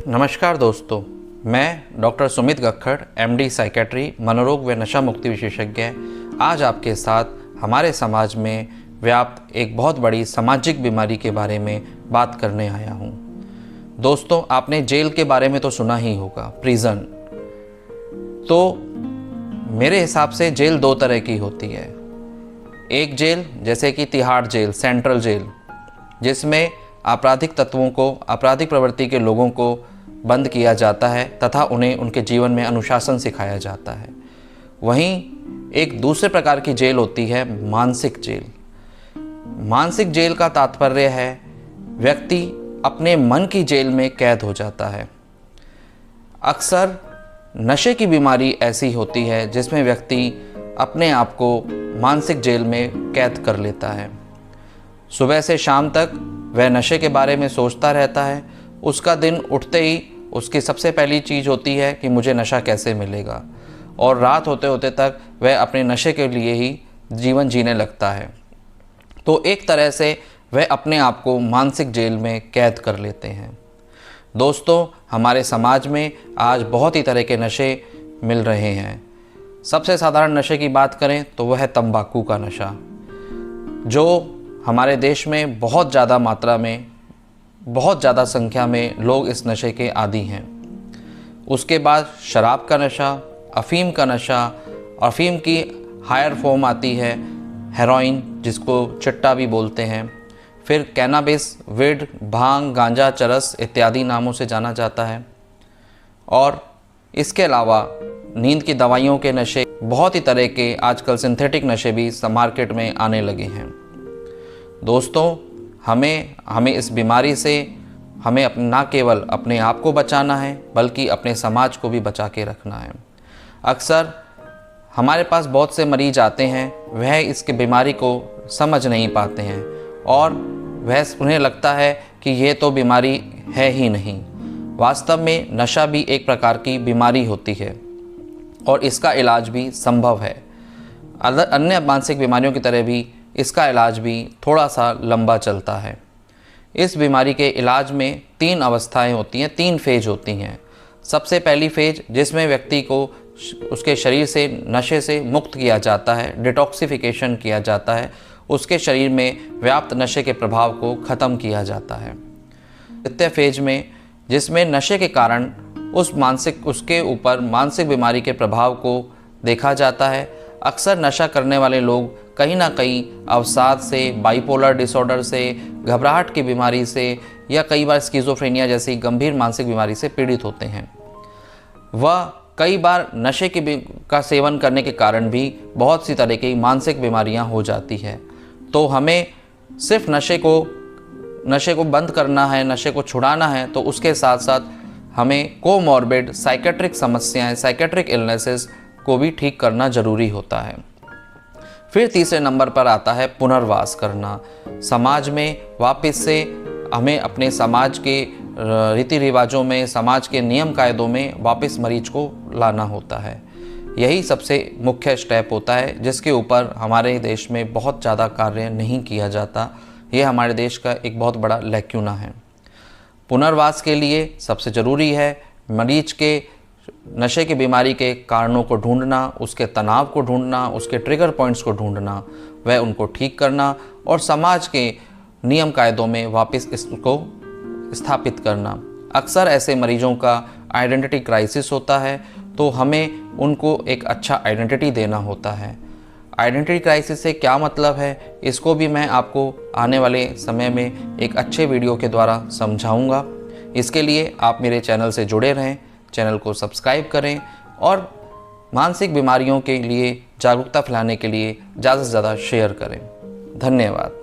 नमस्कार दोस्तों, मैं doctor Sumit Gakhar, MD psychiatry, मनोरोग व नशा मुक्ति विशेषज्ञ आज आपके साथ हमारे समाज में व्याप्त एक बहुत बड़ी सामाजिक बीमारी के बारे में बात करने आया हूँ। दोस्तों, आपने जेल के बारे में तो सुना ही होगा, प्रिजन। तो मेरे हिसाब से जेल दो तरह की होती है। एक जेल जैसे कि तिहाड़ जेल, सेंट्रल जेल, जिसमें आपराधिक तत्वों को, आपराधिक प्रवृत्ति के लोगों को बंद किया जाता है तथा उन्हें उनके जीवन में अनुशासन सिखाया जाता है। वहीं एक दूसरे प्रकार की जेल होती है मानसिक जेल। मानसिक जेल का तात्पर्य है व्यक्ति अपने मन की जेल में कैद हो जाता है। अक्सर नशे की बीमारी ऐसी होती है जिसमें व्यक्ति अपने आप को मानसिक जेल में कैद कर लेता है। सुबह से शाम तक वह नशे के बारे में सोचता रहता है। उसका दिन उठते ही उसकी सबसे पहली चीज़ होती है कि मुझे नशा कैसे मिलेगा, और रात होते होते तक वह अपने नशे के लिए ही जीवन जीने लगता है। तो एक तरह से वह अपने आप को मानसिक जेल में कैद कर लेते हैं। दोस्तों, हमारे समाज में आज बहुत ही तरह के नशे मिल रहे हैं। सबसे साधारण नशे की बात करें तो वह है तंबाकू का नशा, जो हमारे देश में बहुत ज़्यादा मात्रा में, बहुत ज़्यादा संख्या में लोग इस नशे के आदी हैं। उसके बाद शराब का नशा, अफ़ीम का नशा, अफ़ीम की हायर फॉर्म आती है हेरोइन, जिसको चिट्टा भी बोलते हैं। फिर कैनाबिस, विड, भांग, गांजा, चरस इत्यादि नामों से जाना जाता है। और इसके अलावा नींद की दवाइयों के नशे, बहुत ही तरह के आजकल सिंथेटिक नशे भी मार्केट में आने लगे हैं। दोस्तों, हमें इस बीमारी से ना केवल अपने आप को बचाना है बल्कि अपने समाज को भी बचा के रखना है। अक्सर हमारे पास बहुत से मरीज आते हैं, वह इसके बीमारी को समझ नहीं पाते हैं और उन्हें लगता है कि ये तो बीमारी है ही नहीं। वास्तव में नशा भी एक प्रकार की बीमारी होती है और इसका इलाज भी संभव है। अन्य मानसिक बीमारियों की तरह भी इसका इलाज भी थोड़ा सा लंबा चलता है। इस बीमारी के इलाज में 3 अवस्थाएं होती हैं, 3 फेज होती हैं। सबसे पहली फेज जिसमें व्यक्ति को उसके शरीर से नशे से मुक्त किया जाता है, डिटॉक्सिफिकेशन किया जाता है, उसके शरीर में व्याप्त नशे के प्रभाव को ख़त्म किया जाता है। द्वितीय फेज में जिसमें नशे के कारण उसके ऊपर मानसिक बीमारी के प्रभाव को देखा जाता है। अक्सर नशा करने वाले लोग कहीं ना कहीं अवसाद से, बाइपोलर डिसऑर्डर से, घबराहट की बीमारी से या कई बार स्किज़ोफ्रेनिया जैसी गंभीर मानसिक बीमारी से पीड़ित होते हैं। वह कई बार नशे का सेवन करने के कारण भी बहुत सी तरह की मानसिक बीमारियां हो जाती है। तो हमें सिर्फ नशे को बंद करना है, नशे को छुड़ाना है, तो उसके साथ साथ हमें कोमॉर्बिड साइकेट्रिक समस्याएं, साइकेट्रिक इलनेसेस को भी ठीक करना ज़रूरी होता है। फिर तीसरे नंबर पर आता है पुनर्वास करना। समाज में वापस से हमें अपने समाज के रीति रिवाजों में, समाज के नियम कायदों में वापस मरीज को लाना होता है। यही सबसे मुख्य स्टेप होता है जिसके ऊपर हमारे देश में बहुत ज़्यादा कार्य नहीं किया जाता। ये हमारे देश का एक बहुत बड़ा लैक्यूना है। पुनर्वास के लिए सबसे ज़रूरी है मरीज के नशे की बीमारी के कारणों को ढूंढना, उसके तनाव को ढूंढना, उसके ट्रिगर पॉइंट्स को ढूंढना, वह उनको ठीक करना और समाज के नियम कायदों में वापस इसको स्थापित करना। अक्सर ऐसे मरीजों का आइडेंटिटी क्राइसिस होता है, तो हमें उनको एक अच्छा आइडेंटिटी देना होता है। आइडेंटिटी क्राइसिस से क्या मतलब है, इसको भी मैं आपको आने वाले समय में एक अच्छे वीडियो के द्वारा समझाऊंगा। इसके लिए आप मेरे चैनल से जुड़े रहें, चैनल को सब्सक्राइब करें और मानसिक बीमारियों के लिए जागरूकता फैलाने के लिए ज़्यादा से ज़्यादा शेयर करें। धन्यवाद।